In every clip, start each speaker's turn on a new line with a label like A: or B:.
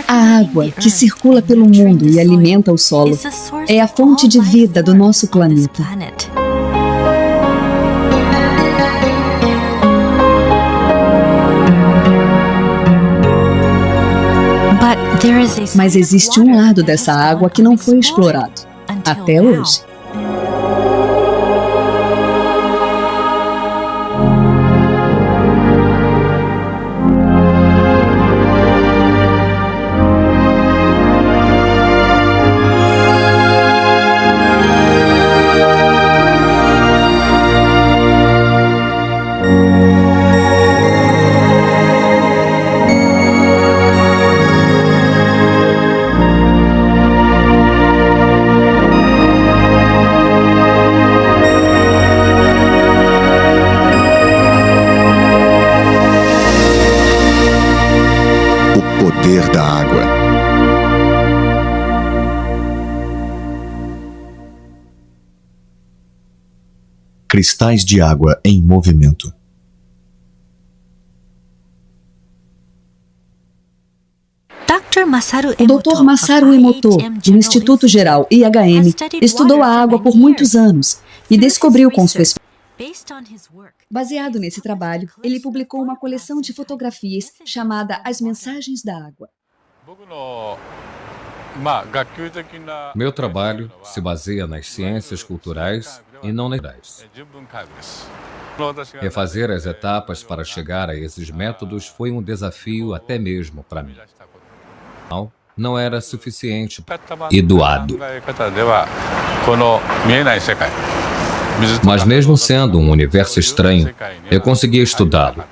A: A água que circula pelo mundo e alimenta o solo é a fonte de vida do nosso planeta. Mas existe um lado dessa água que não foi explorado, até hoje.
B: Poder da água. Cristais de água em movimento.
A: O Dr. Masaru Emoto, do Instituto Geral IHM, estudou a água por muitos anos e descobriu com sua experiência. Baseado nesse trabalho, ele publicou uma coleção de fotografias chamada As Mensagens da Água.
C: Meu trabalho se baseia nas ciências culturais e não naturais. Refazer as etapas para chegar a esses métodos foi um desafio até mesmo para mim. Não era suficiente e doado. Mas mesmo sendo um universo estranho, eu conseguia estudá-lo.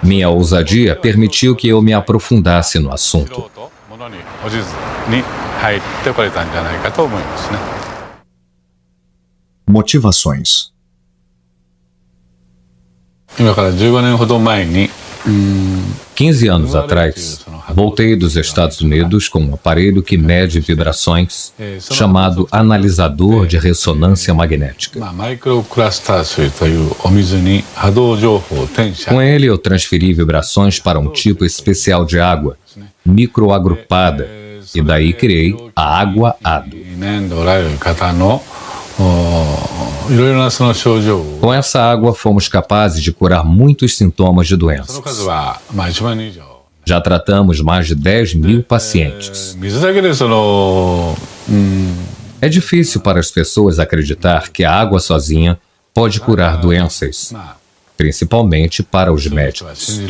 C: Minha ousadia permitiu que eu me aprofundasse no assunto.
B: Motivações.
C: 15 anos atrás, voltei dos Estados Unidos com um aparelho que mede vibrações, chamado analisador de ressonância magnética. Com ele, eu transferi vibrações para um tipo especial de água, microagrupada, e daí criei a água-ado. Com essa água, fomos capazes de curar muitos sintomas de doenças. Já tratamos mais de 10.000 pacientes. É difícil para as pessoas acreditar que a água sozinha pode curar doenças, principalmente para os médicos.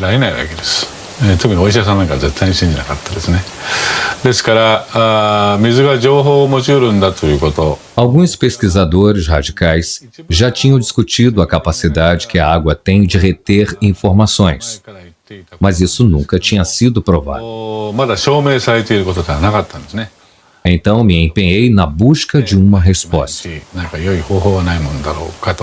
C: Alguns pesquisadores radicais já tinham discutido a capacidade que a água tem de reter informações, mas isso nunca tinha sido provado. Então me empenhei na busca de uma resposta.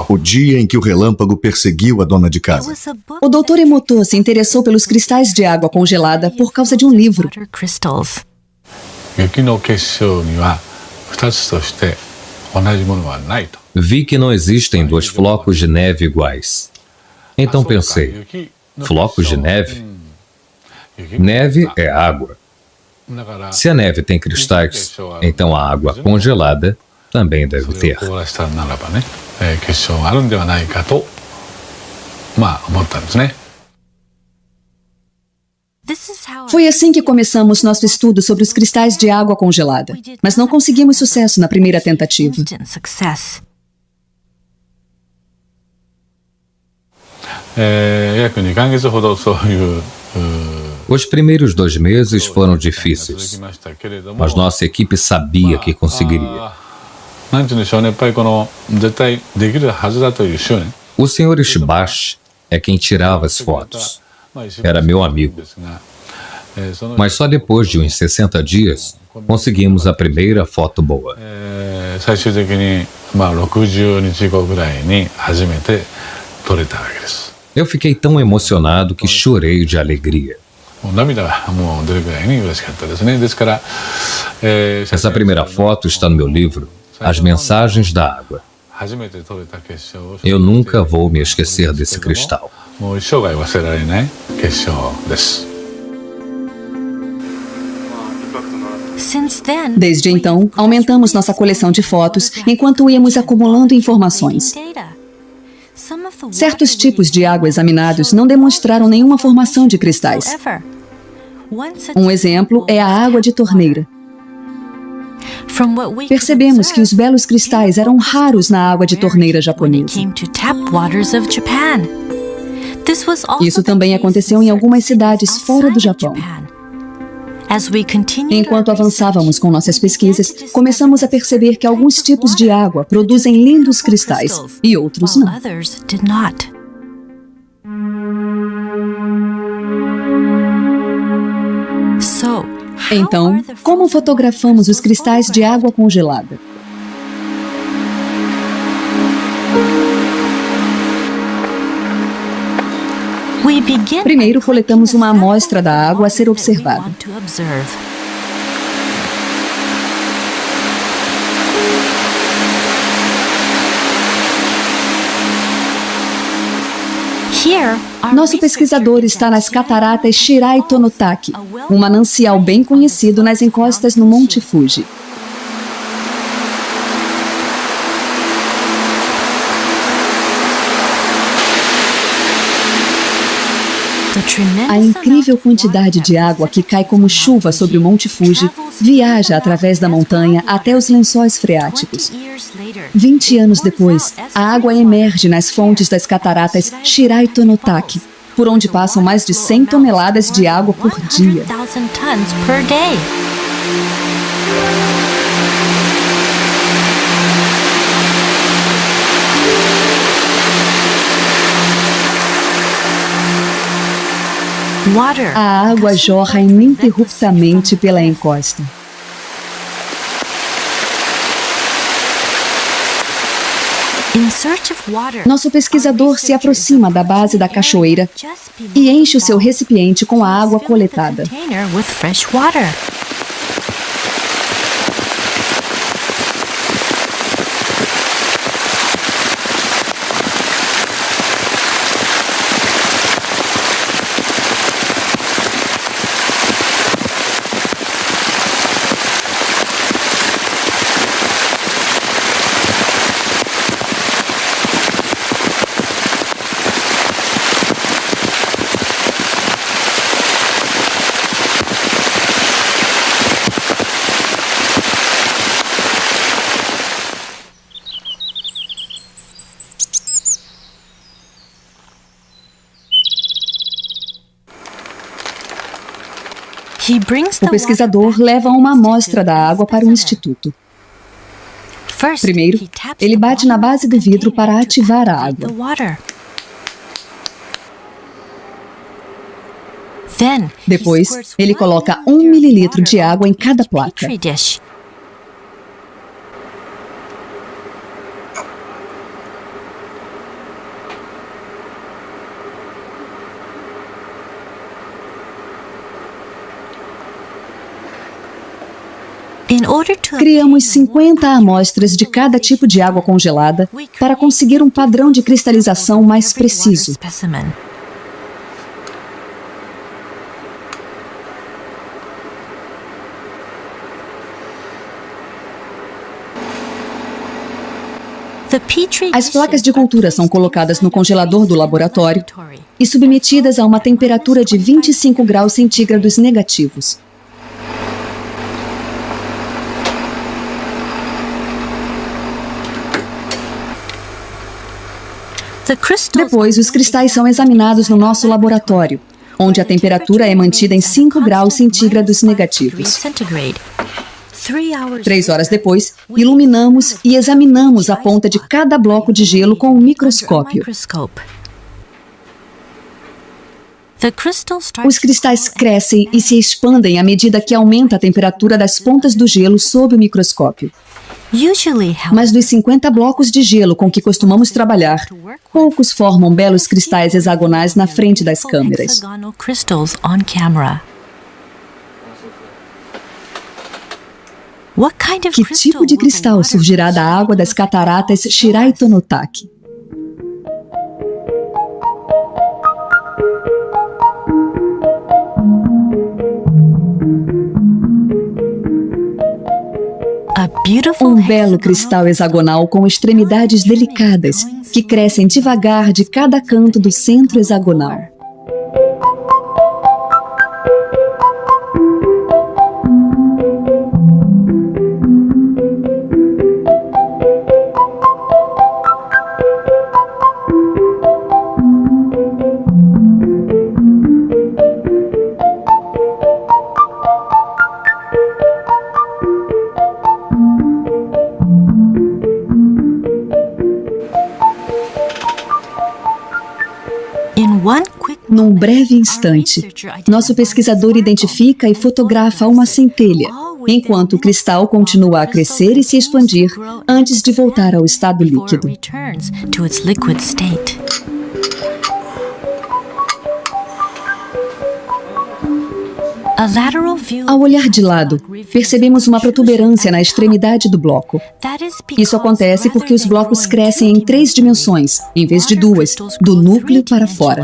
B: O dia em que o relâmpago perseguiu a dona de casa.
A: O Dr. Emoto se interessou pelos cristais de água congelada por causa de um livro.
C: Vi que não existem dois flocos de neve iguais. Então pensei, flocos de neve? Neve é água. Se a neve tem cristais, então a água congelada também deve ter.
A: Foi assim que começamos nosso estudo sobre os cristais de água congelada, mas não conseguimos sucesso na primeira tentativa.
C: Os primeiros 2 meses foram difíceis, mas nossa equipe sabia que conseguiria. O Sr. Ishibashi é quem tirava as fotos. Era meu amigo. Mas só depois de uns 60 dias, conseguimos a primeira foto boa. Eu fiquei tão emocionado que chorei de alegria. Essa primeira foto está no meu livro, As Mensagens da Água. Eu nunca vou me esquecer desse cristal.
A: Desde então, aumentamos nossa coleção de fotos enquanto íamos acumulando informações. Certos tipos de água examinados não demonstraram nenhuma formação de cristais. Um exemplo é a água de torneira. Percebemos que os belos cristais eram raros na água de torneira japonesa. Isso também aconteceu em algumas cidades fora do Japão. Enquanto avançávamos com nossas pesquisas, começamos a perceber que alguns tipos de água produzem lindos cristais e outros não. Então, como fotografamos os cristais de água congelada? Primeiro, coletamos uma amostra da água a ser observada. Nosso pesquisador está nas cataratas Shirai Tonotaki, um manancial bem conhecido nas encostas no Monte Fuji. A incrível quantidade de água que cai como chuva sobre o Monte Fuji viaja através da montanha até os lençóis freáticos. 20 anos depois, a água emerge nas fontes das cataratas Shirai Tonotaki, por onde passam mais de 100 toneladas de água por dia. A água jorra ininterruptamente pela encosta. Nosso pesquisador se aproxima da base da cachoeira e enche o seu recipiente com a água coletada. O pesquisador leva uma amostra da água para o instituto. Primeiro, ele bate na base do vidro para ativar a água. Depois, ele coloca 1 mililitro de água em cada placa. Criamos 50 amostras de cada tipo de água congelada para conseguir um padrão de cristalização mais preciso. As placas de cultura são colocadas no congelador do laboratório e submetidas a uma temperatura de 25 graus centígrados negativos. Depois, os cristais são examinados no nosso laboratório, onde a temperatura é mantida em 5 graus centígrados negativos. 3 horas depois, iluminamos e examinamos a ponta de cada bloco de gelo com um microscópio. Os cristais crescem e se expandem à medida que aumenta a temperatura das pontas do gelo sob o microscópio. Mas dos 50 blocos de gelo com que costumamos trabalhar, poucos formam belos cristais hexagonais na frente das câmeras. Que tipo de cristal surgirá da água das cataratas Shirai Tonotaki? Um belo cristal hexagonal com extremidades delicadas, que crescem devagar de cada canto do centro hexagonal. Num breve instante, nosso pesquisador identifica e fotografa uma centelha, enquanto o cristal continua a crescer e se expandir antes de voltar ao estado líquido. Ao olhar de lado, percebemos uma protuberância na extremidade do bloco. Isso acontece porque os blocos crescem em 3 dimensões, em vez de 2, do núcleo para fora.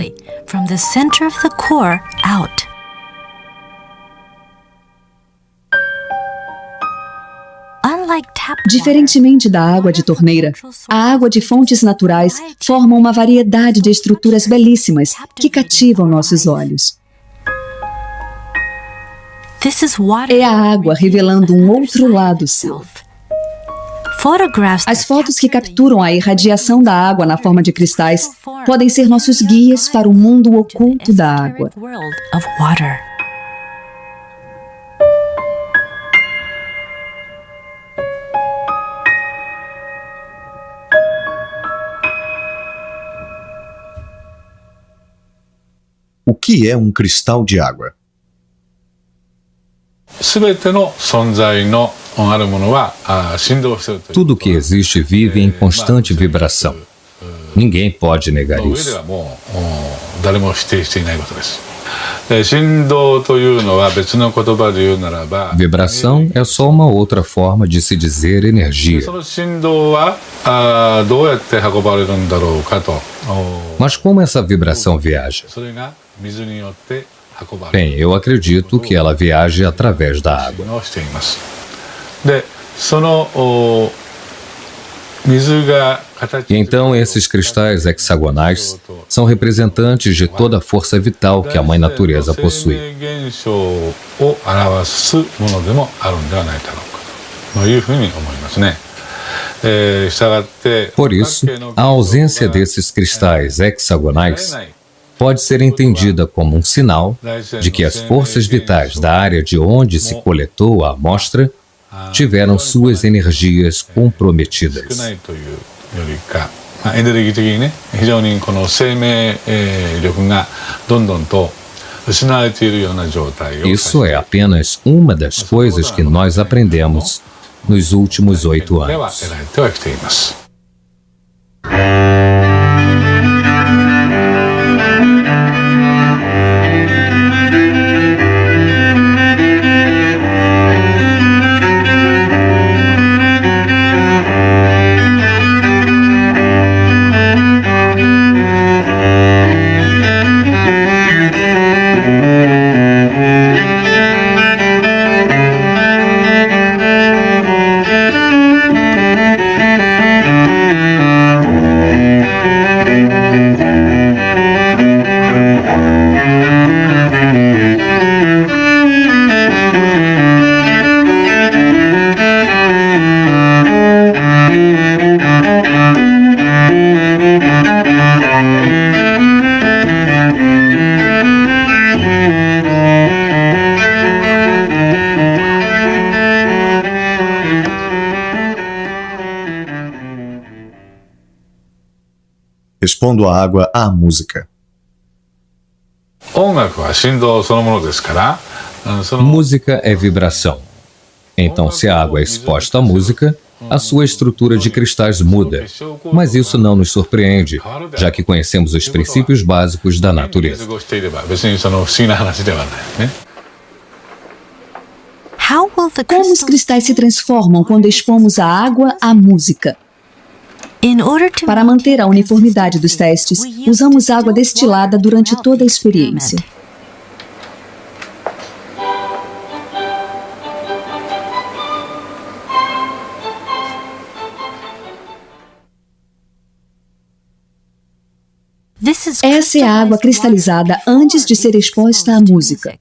A: Diferentemente da água de torneira, a água de fontes naturais forma uma variedade de estruturas belíssimas que cativam nossos olhos. É a água revelando um outro lado seu. As fotos que capturam a irradiação da água na forma de cristais podem ser nossos guias para o mundo oculto da água.
B: O que é um cristal de água?
C: Tudo que existe vive em constante vibração. Ninguém pode negar isso. Vibração é só uma outra forma de se dizer energia. Mas como essa vibração viaja? Bem, eu acredito que ela viaja através da água. E então esses cristais hexagonais são representantes de toda a força vital que a Mãe Natureza possui. Por isso, a ausência desses cristais hexagonais pode ser entendida como um sinal de que as forças vitais da área de onde se coletou a amostra tiveram suas energias comprometidas. Isso é apenas uma das coisas que nós aprendemos nos últimos 8 anos.
B: Respondo à água à música.
C: Música é vibração. Então, se a água é exposta à música, a sua estrutura de cristais muda. Mas isso não nos surpreende, já que conhecemos os princípios básicos da natureza.
A: Como os cristais se transformam quando expomos a água à música? Para manter a uniformidade dos testes, usamos água destilada durante toda a experiência. Essa é a água cristalizada antes de ser exposta à música.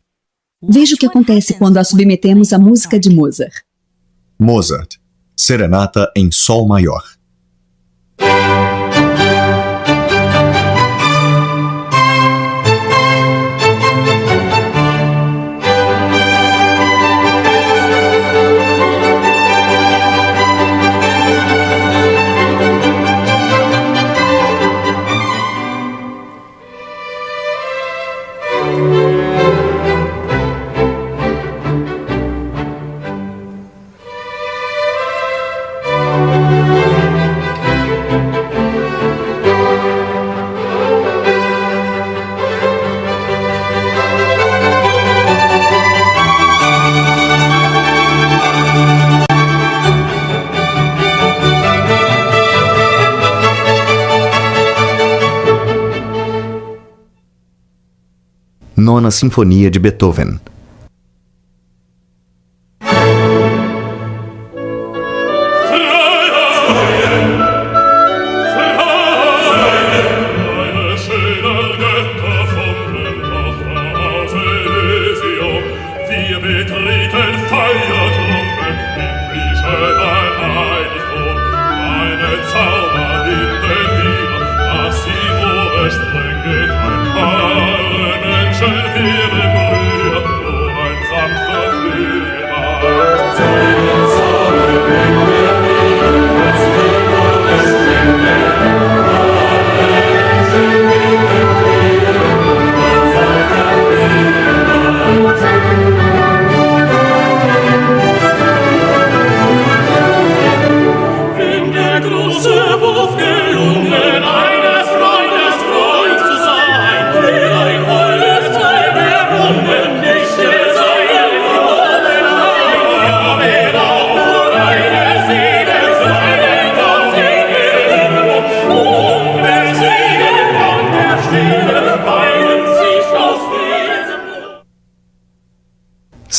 A: Veja o que acontece quando a submetemos à música de Mozart.
B: Mozart, Serenata em Sol Maior. Nona Sinfonia de Beethoven.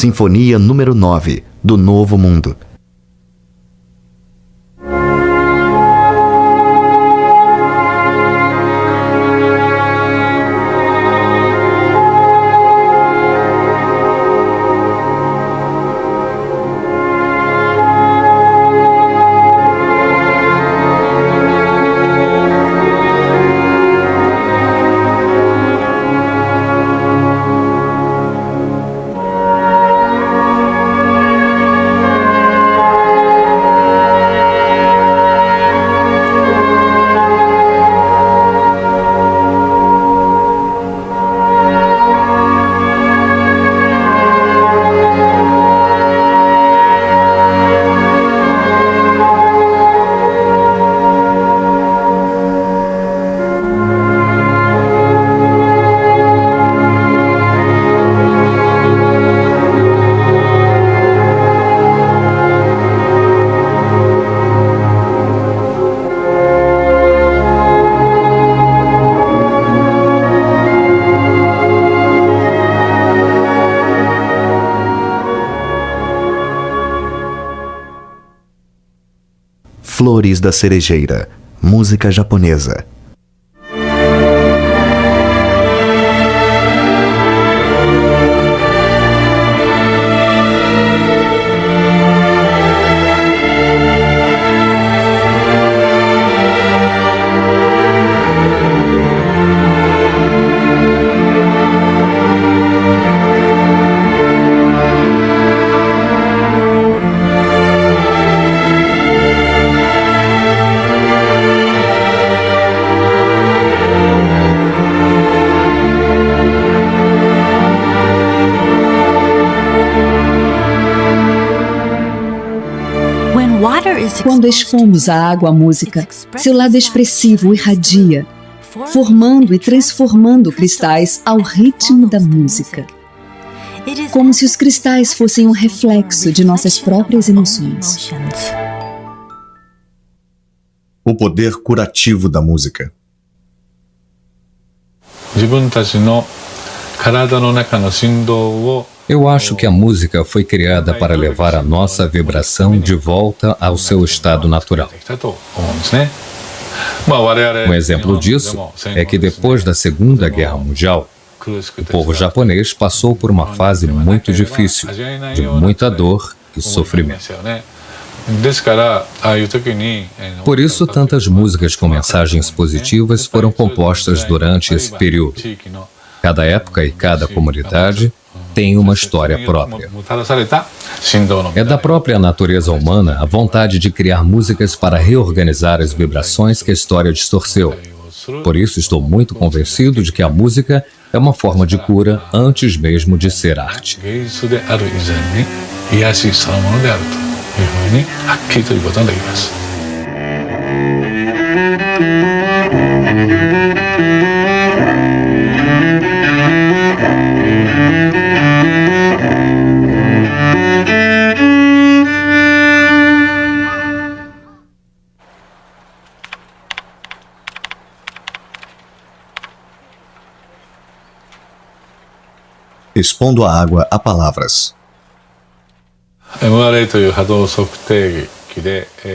B: Sinfonia número 9, do Novo Mundo. Flores da Cerejeira, música japonesa.
A: Quando expomos a água à música, seu lado expressivo irradia, formando e transformando cristais ao ritmo da música. Como se os cristais fossem um reflexo de nossas próprias emoções.
B: O poder curativo da música.
C: Eu acho que a música foi criada para levar a nossa vibração de volta ao seu estado natural. Um exemplo disso é que depois da Segunda Guerra Mundial, o povo japonês passou por uma fase muito difícil, de muita dor e sofrimento. Por isso, tantas músicas com mensagens positivas foram compostas durante esse período. Cada época e cada comunidade tem uma história própria. É da própria natureza humana a vontade de criar músicas para reorganizar as vibrações que a história distorceu. Por isso, estou muito convencido de que a música é uma forma de cura antes mesmo de ser arte.
B: Expondo a água a palavras.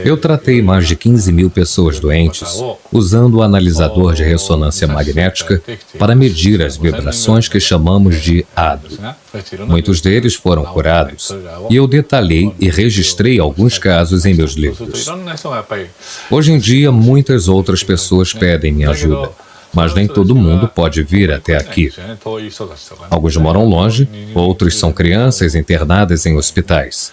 C: Eu tratei mais de 15 mil pessoas doentes usando o analisador de ressonância magnética para medir as vibrações que chamamos de ADO. Muitos deles foram curados e eu detalhei e registrei alguns casos em meus livros. Hoje em dia, muitas outras pessoas pedem minha ajuda, mas nem todo mundo pode vir até aqui. Alguns moram longe, outros são crianças internadas em hospitais.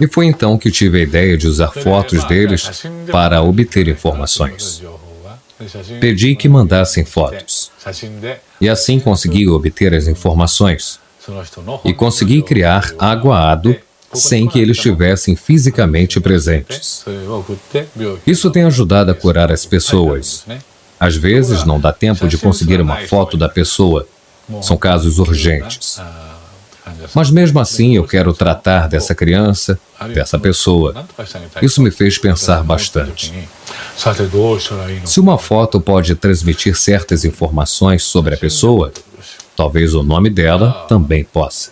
C: E foi então que tive a ideia de usar fotos deles para obter informações. Pedi que mandassem fotos. E assim consegui obter as informações. E consegui criar água ADO sem que eles estivessem fisicamente presentes. Isso tem ajudado a curar as pessoas. Às vezes não dá tempo de conseguir uma foto da pessoa. São casos urgentes. Mas mesmo assim eu quero tratar dessa criança, dessa pessoa. Isso me fez pensar bastante. Se uma foto pode transmitir certas informações sobre a pessoa, talvez o nome dela também possa.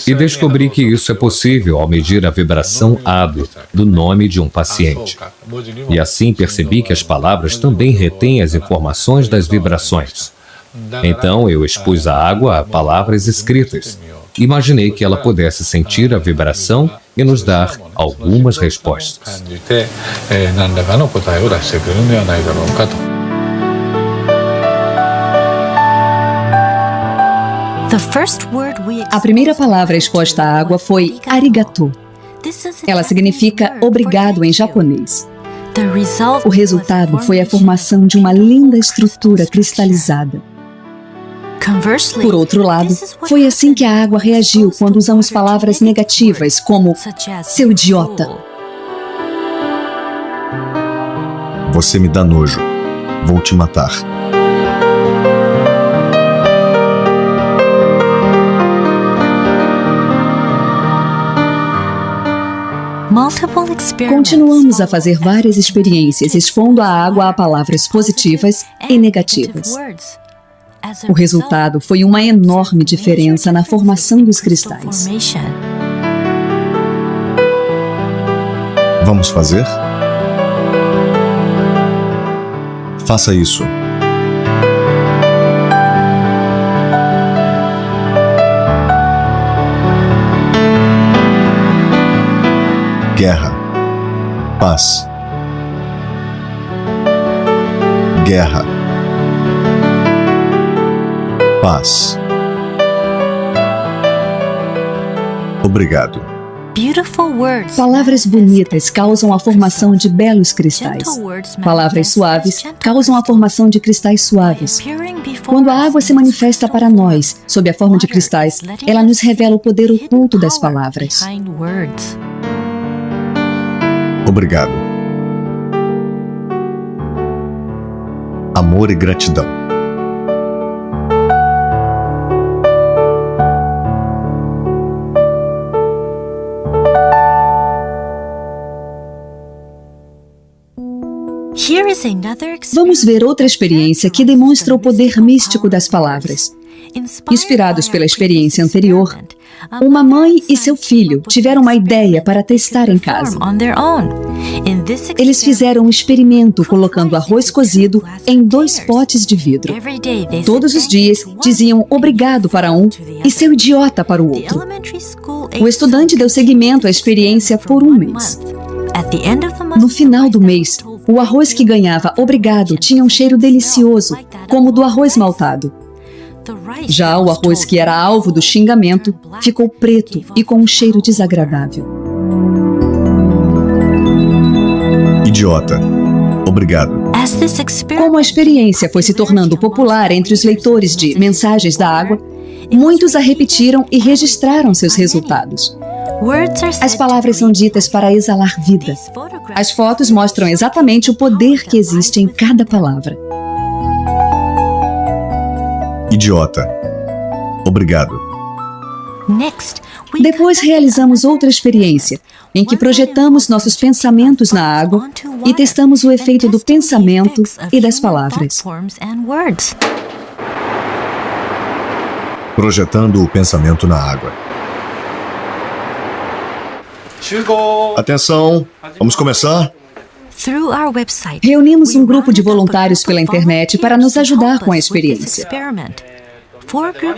C: E descobri que isso é possível ao medir a vibração ADO do nome de um paciente. E assim percebi que as palavras também retêm as informações das vibrações. Então eu expus a água a palavras escritas. Imaginei que ela pudesse sentir a vibração e nos dar algumas respostas.
A: A primeira palavra exposta à água foi arigato. Ela significa obrigado em japonês. O resultado foi a formação de uma linda estrutura cristalizada. Por outro lado, foi assim que a água reagiu quando usamos palavras negativas como seu idiota.
B: Você me dá nojo. Vou te matar.
A: Continuamos a fazer várias experiências expondo a água a palavras positivas e negativas. O resultado foi uma enorme diferença na formação dos cristais.
B: Vamos fazer? Faça isso. Guerra. Paz. Guerra. Paz. Obrigado.
A: Palavras bonitas causam a formação de belos cristais. Palavras suaves causam a formação de cristais suaves. Quando a água se manifesta para nós, sob a forma de cristais, ela nos revela o poder oculto das palavras.
B: Obrigado. Amor e gratidão.
A: Vamos ver outra experiência que demonstra o poder místico das palavras. Inspirados pela experiência anterior, uma mãe e seu filho tiveram uma ideia para testar em casa. Eles fizeram um experimento colocando arroz cozido em 2 potes de vidro. Todos os dias diziam obrigado para um e seu idiota para o outro. O estudante deu seguimento à experiência por 1 mês. No final do mês, o arroz que ganhava obrigado tinha um cheiro delicioso, como o do arroz maltado. Já o arroz que era alvo do xingamento ficou preto e com um cheiro desagradável.
B: Idiota. Obrigado.
A: Como a experiência foi se tornando popular entre os leitores de Mensagens da Água, muitos a repetiram e registraram seus resultados. As palavras são ditas para exalar vida. As fotos mostram exatamente o poder que existe em cada palavra.
B: Idiota. Obrigado.
A: Depois realizamos outra experiência, em que projetamos nossos pensamentos na água e testamos o efeito do pensamento e das palavras.
B: Projetando o pensamento na água. Atenção, vamos começar?
A: Reunimos um grupo de voluntários pela internet para nos ajudar com a experiência.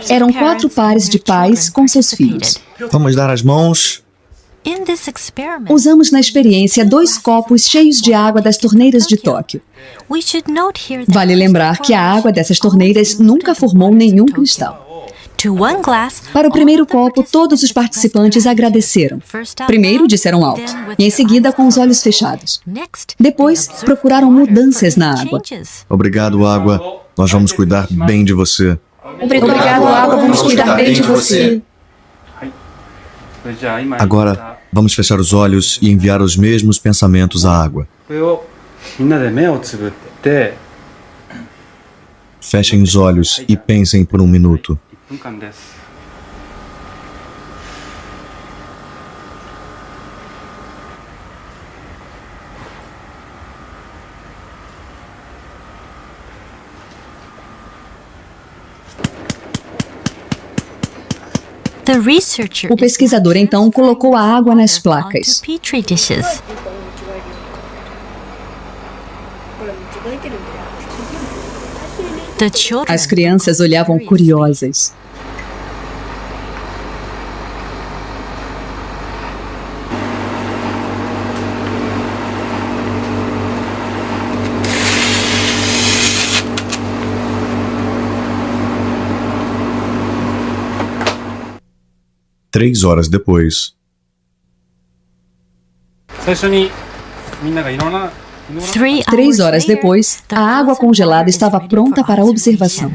A: Eram 4 pares de pais com seus filhos.
B: Vamos dar as mãos.
A: Usamos na experiência 2 copos cheios de água das torneiras de Tóquio. Vale lembrar que a água dessas torneiras nunca formou nenhum cristal. Para o primeiro copo, todos os participantes agradeceram. Primeiro disseram alto, e em seguida com os olhos fechados. Depois, procuraram mudanças na água.
B: Obrigado, água. Nós vamos cuidar bem de você.
A: Obrigado, água. Vamos cuidar bem de você.
B: Agora, vamos fechar os olhos e enviar os mesmos pensamentos à água. Fechem os olhos e pensem por 1 minuto.
A: O pesquisador então colocou a água nas placas. As crianças olhavam curiosas.
B: Três horas depois.
A: 3 horas depois, a água congelada estava pronta para observação.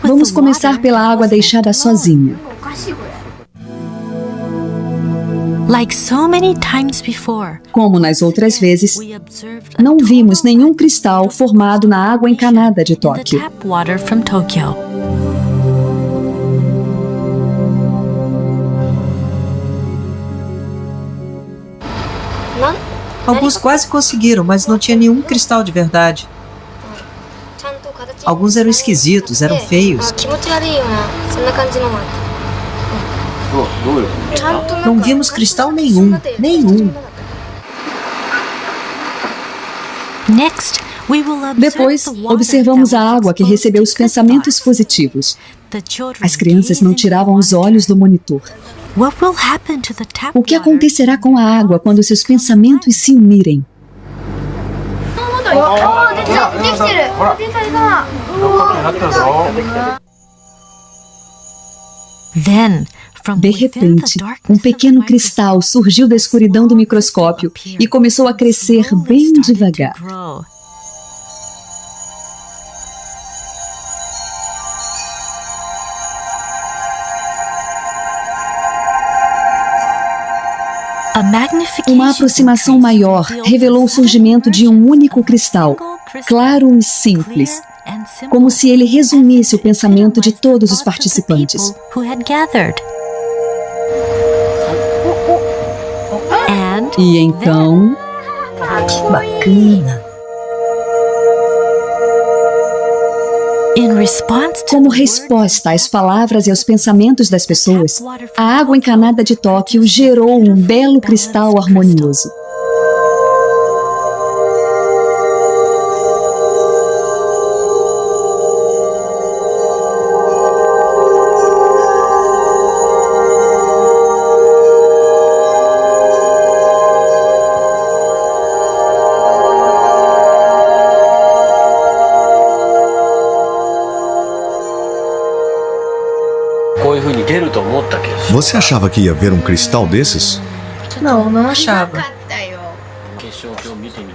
A: Vamos começar pela água deixada sozinha. Como nas outras vezes, não vimos nenhum cristal formado na água encanada de Tóquio.
D: Alguns quase conseguiram, mas não tinha nenhum cristal de verdade. Alguns eram esquisitos, eram feios. Não vimos cristal nenhum.
A: Depois, observamos a água que recebeu os pensamentos positivos. As crianças não tiravam os olhos do monitor. O que acontecerá com a água quando seus pensamentos se unirem? De repente, um pequeno cristal surgiu da escuridão do microscópio e começou a crescer bem devagar. Uma aproximação maior revelou o surgimento de um único cristal, claro e simples, como se ele resumisse o pensamento de todos os participantes. E então,
D: Que bacana!
A: Como resposta às palavras e aos pensamentos das pessoas, a água encanada de Tóquio gerou um belo cristal harmonioso.
B: Você achava que ia ver um cristal desses?
D: Não, não achava.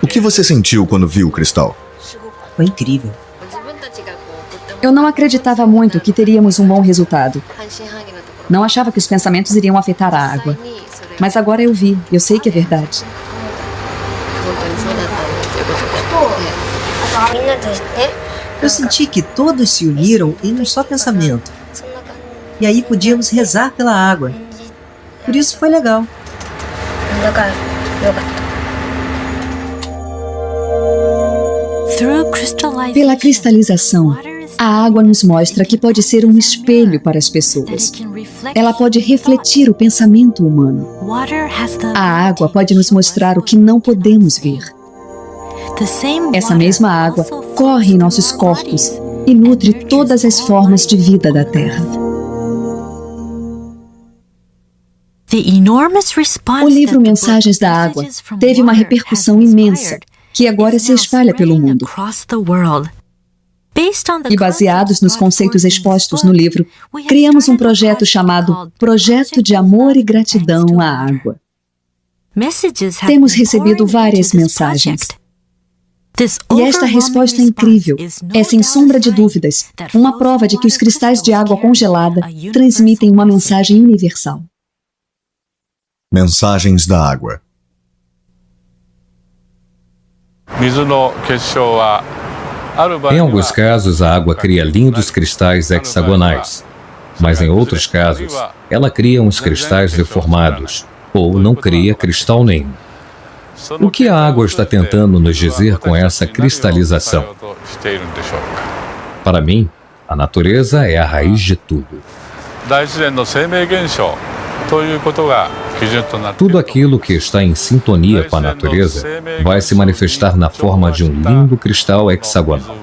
B: O que você sentiu quando viu o cristal?
D: Foi incrível.
A: Eu não acreditava muito que teríamos um bom resultado. Não achava que os pensamentos iriam afetar a água. Mas agora eu vi, eu sei que é verdade.
D: Eu senti que todos se uniram em um só pensamento. E aí podíamos rezar pela água. Por isso foi legal.
A: Pela cristalização, a água nos mostra que pode ser um espelho para as pessoas. Ela pode refletir o pensamento humano. A água pode nos mostrar o que não podemos ver. Essa mesma água corre em nossos corpos e nutre todas as formas de vida da Terra. O livro Mensagens da Água teve uma repercussão imensa, que agora se espalha pelo mundo. E baseados nos conceitos expostos no livro, criamos um projeto chamado Projeto de Amor e Gratidão à Água. Temos recebido várias mensagens. E esta resposta é incrível. É, sem sombra de dúvidas, uma prova de que os cristais de água congelada transmitem uma mensagem universal.
B: Mensagens da água.
C: Em alguns casos, a água cria lindos cristais hexagonais, mas em outros casos, ela cria uns cristais deformados, ou não cria cristal nenhum. O que a água está tentando nos dizer com essa cristalização? Para mim, a natureza é a raiz de tudo. Tudo aquilo que está em sintonia com a natureza vai se manifestar na forma de um lindo cristal hexagonal.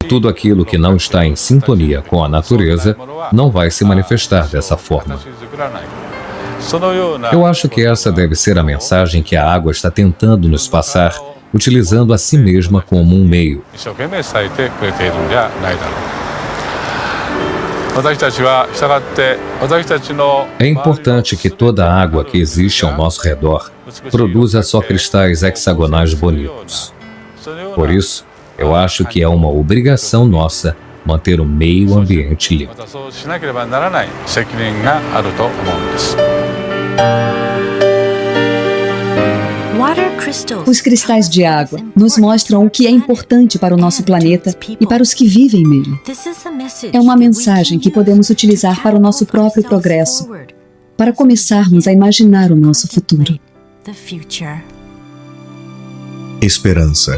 C: Tudo aquilo que não está em sintonia com a natureza não vai se manifestar dessa forma. Eu acho que essa deve ser a mensagem que a água está tentando nos passar, utilizando a si mesma como um meio. É importante que toda a água que existe ao nosso redor produza só cristais hexagonais bonitos. Por isso, eu acho que é uma obrigação nossa manter o meio ambiente limpo.
A: Os cristais de água nos mostram o que é importante para o nosso planeta e para os que vivem nele. É uma mensagem que podemos utilizar para o nosso próprio progresso, para começarmos a imaginar o nosso futuro.
B: Esperança.